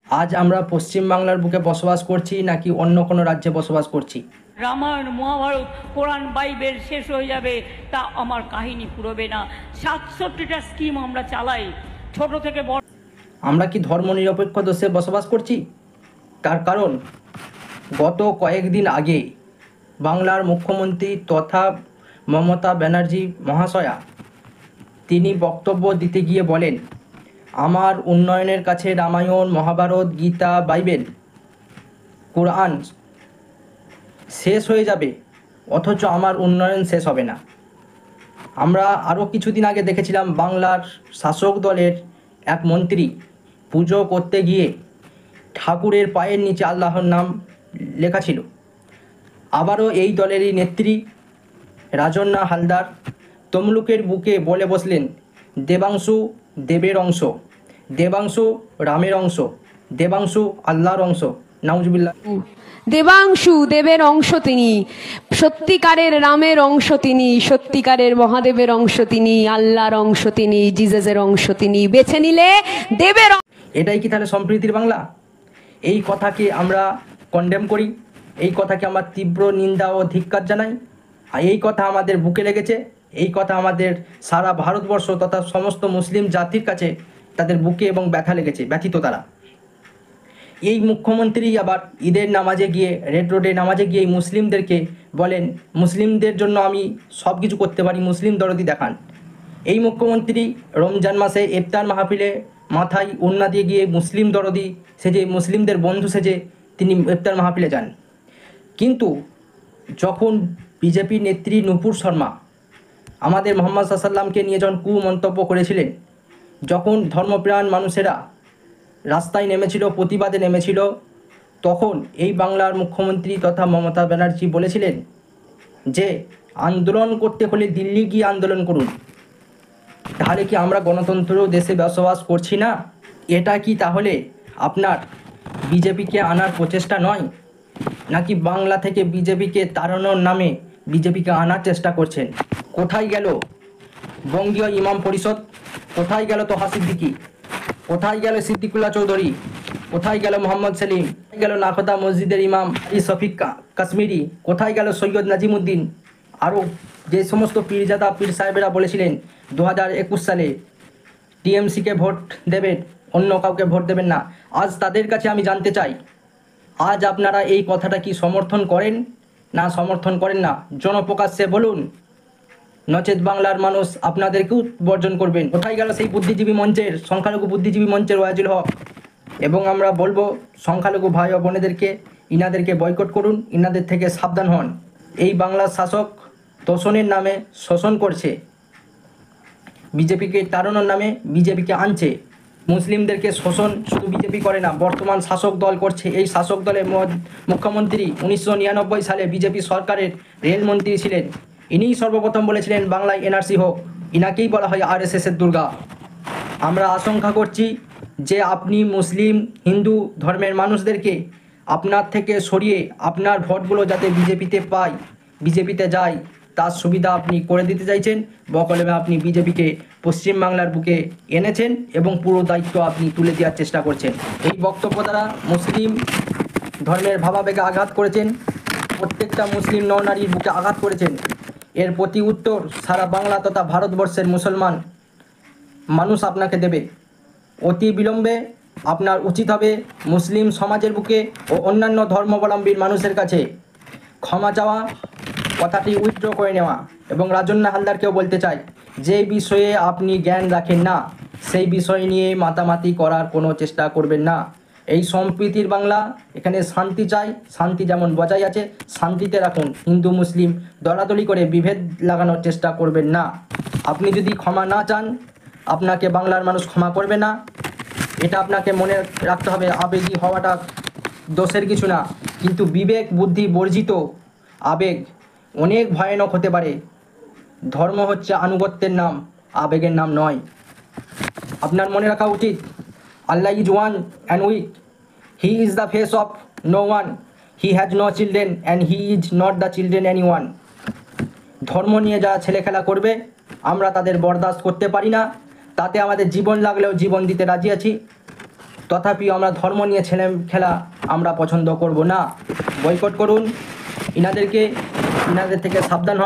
আজ আমরা পশ্চিম বাংলার বুকে বসবাস করছি নাকি অন্য কোনো রাজ্যে বসবাস করছি? রামায়ণ, মহাভারত, কোরআন, বাইবেল শেষ হয়ে যাবে, তা আমার কাহিনী পুরোবে না। 67টা স্কিম আমরা চালাই, ছোট থেকে বড়। আমরা কি ধর্মনিরপেক্ষ দেশে বসবাস করছি? তার কারণ গত কয়েকদিন আগে বাংলার মুখ্যমন্ত্রী তথা মমতা ব্যানার্জি মহাশয়া তিনি বক্তব্য দিতে গিয়ে বলেন, আমার উন্নয়নের কাছে রামায়ণ, মহাভারত, গীতা, বাইবেল, কোরআন শেষ হয়ে যাবে, অথচ আমার উন্নয়ন শেষ হবে না। আমরা আরও কিছুদিন আগে দেখেছিলাম বাংলার শাসক দলের এক মন্ত্রী পুজো করতে গিয়ে ঠাকুরের পায়ের নিচে আল্লাহর নাম লেখা ছিল। আবারও এই দলেরই নেত্রী রাজন্না হালদার তমলুকের বুকে বলে বসলেন, দেবাংশু দেবের অংশ, দেবাংশু রামের অংশ, দেবাংশু আল্লাহর অংশ। নাউজুবিল্লাহ। দেবাংশু দেবের অংশ তিনি, সত্যিকারের রামের অংশ তিনি, সত্যিকারের মহাদেবের অংশ তিনি, আল্লাহর অংশ তিনি, জিজাসের অংশ তিনি। বেছে নিলে দেবের। এটাই কি তাহলে সম্প্রীতির বাংলা? এই কথাকে আমরা কন্ডেম করি, এই কথাকে আমরা তীব্র নিন্দা ও ধিক্কার জানাই। আর এই কথা আমাদের বুকে লেগেছে, এই কথা আমাদের সারা ভারতবর্ষ তথা সমস্ত মুসলিম জাতির কাছে তাদের বুকে এবং ব্যথা লেগেছে, ব্যথিত তারা। এই মুখ্যমন্ত্রী আবার ঈদের নামাজে গিয়ে, রেড রোডে নামাজে গিয়ে মুসলিমদেরকে বলেন, মুসলিমদের জন্য আমি সব কিছু করতে পারি, মুসলিম দরদি দেখান। এই মুখ্যমন্ত্রী রমজান মাসে ইফতার মাহফিলে মাথায় ওড়না দিয়ে গিয়ে মুসলিম দরদি সেজে, মুসলিমদের বন্ধু সেজে তিনি ইফতার মাহফিলে যান। কিন্তু যখন বিজেপি নেত্রী নূপুর শর্মা আমাদের মোহাম্মদ সাল্লামকে নিয়ে যখন কুমন্তব্য করেছিলেন, যখন ধর্মপ্রাণ মানুষেরা রাস্তায় নেমেছিল, প্রতিবাদে নেমেছিল, তখন এই বাংলার মুখ্যমন্ত্রী তথা মমতা ব্যানার্জি বলেছিলেন যে আন্দোলন করতে হলে দিল্লি গিয়ে আন্দোলন করুন। তাহলে কি আমরা গণতন্ত্র দেশে বসবাস করছি না? এটা কি তাহলে আপনার বিজেপিকে আনার প্রচেষ্টা নয়, নাকি বাংলা থেকে বিজেপিকে তাড়ানোর নামে বিজেপিকে আনার চেষ্টা করছেন? কোথায় গেল বঙ্গীয় ইমাম পরিষদ? কোথায় গেল তোহা সিদ্দিকী? কোথায় গেল সিদ্দিকুল্লাহ চৌধুরী? কোথায় গেল মোহাম্মদ সেলিম? কোথায় গেল নাখোদা মসজিদের ইমাম শফিক কাশ্মীরি? কোথায় গেল সৈয়দ নাজিমুদ্দিন? আরও যে সমস্ত পীরজাদা পীর সাহেবেরা বলেছিলেন 2021 সালে টিএমসিকে ভোট দেবেন, অন্য কাউকে ভোট দেবেন না, আজ তাদের কাছে আমি জানতে চাই, আজ আপনারা এই কথাটা কি সমর্থন করেন না সমর্থন করেন না? জনপ্রকাশ্যে বলুন, নচেত বাংলার মানুষ আপনাদেরকেও বর্জন করবেন। কোথায় গেল সেই বুদ্ধিজীবী মঞ্চের, সংখ্যালঘু বুদ্ধিজীবী মঞ্চের ওয়াজিল হক? এবং আমরা বলবো সংখ্যালঘু ভাই ও বোনেদেরকে, ইনাদেরকে বয়কট করুন, ইনাদের থেকে সাবধান হন। এই বাংলার শাসক তোষণের নামে শোষণ করছে, বিজেপিকে তাড়ানোর নামে বিজেপিকে আনছে। মুসলিমদেরকে শোষণ শুধু বিজেপি করে না, বর্তমান শাসক দল করছে। এই শাসক দলের মুখ্যমন্ত্রী 1999 সালে বিজেপি সরকারের রেলমন্ত্রী ছিলেন। ইনিই সর্বপ্রথম বলেছিলেন বাংলায় এনআরসি হোক। ইনাকেই বলা হয় আরএসএসের দুর্গা। আমরা আশঙ্কা করছি যে আপনি মুসলিম হিন্দু ধর্মের মানুষদেরকে আপনার থেকে সরিয়ে আপনার ভোটগুলো যাতে বিজেপিতে পায়, বিজেপিতে যায়, তার সুবিধা আপনি করে দিতে চাইছেন। বকলমে আপনি বিজেপিকে পশ্চিমবাংলার বুকে এনেছেন এবং পুরো দায়িত্ব আপনি তুলে দেওয়ার চেষ্টা করছেন। এই বক্তব্য দ্বারা মুসলিম ধর্মের ভাবাবেগে আঘাত করেছেন, প্রত্যেকটা মুসলিম নরনারীর বুকে আঘাত করেছেন। এর প্রতি উত্তর সারা বাংলা তথা ভারতবর্ষের মুসলমান মানুষ আপনাকে দেবে। অতি বিলম্বে আপনার উচিত হবে মুসলিম সমাজের বুকে ও অন্যান্য ধর্মাবলম্বীর মানুষের কাছে ক্ষমা চাওয়া, কথাটি উইথড্র করে নেওয়া। এবং রাজন্না হালদারকেও বলতে চাই, যে বিষয়ে আপনি জ্ঞান রাখেন না সেই বিষয় নিয়ে মাতামাতি করার কোনো চেষ্টা করবেন না। এই সম্প্রীতির বাংলা, এখানে শান্তি চাই, শান্তি যেমন বজায় আছে শান্তিতে রাখুন। হিন্দু মুসলিম দলাদলি করে বিভেদ লাগানোর চেষ্টা করবেন না। আপনি যদি ক্ষমা না চান, আপনাকে বাংলার মানুষ ক্ষমা করবে না। এটা আপনাকে মনে রাখতে হবে। আবেগী হওয়াটা দোষের কিছু না, কিন্তু বিবেক বুদ্ধি বর্জিত আবেগ অনেক ভয়ানক হতে পারে। ধর্ম হচ্ছে আনুগত্যের নাম, আবেগের নাম নয়। আপনার মনে রাখা উচিত, Allah is one and weak, he is the face of no one, he has no children and he is not the children any one. ধর্ম নিয়ে যারা ছেলে খেলা করবে আমরা তাদের বরদাস্ত করতে পারি না। তাতে আমাদের জীবন লাগলেও জীবন দিতে রাজি আছি। তথাপিও আমরা ধর্ম নিয়ে ছেলে খেলা আমরা পছন্দ করব না। বয়কট করুন, ইনাদের থেকে সাবধান হন।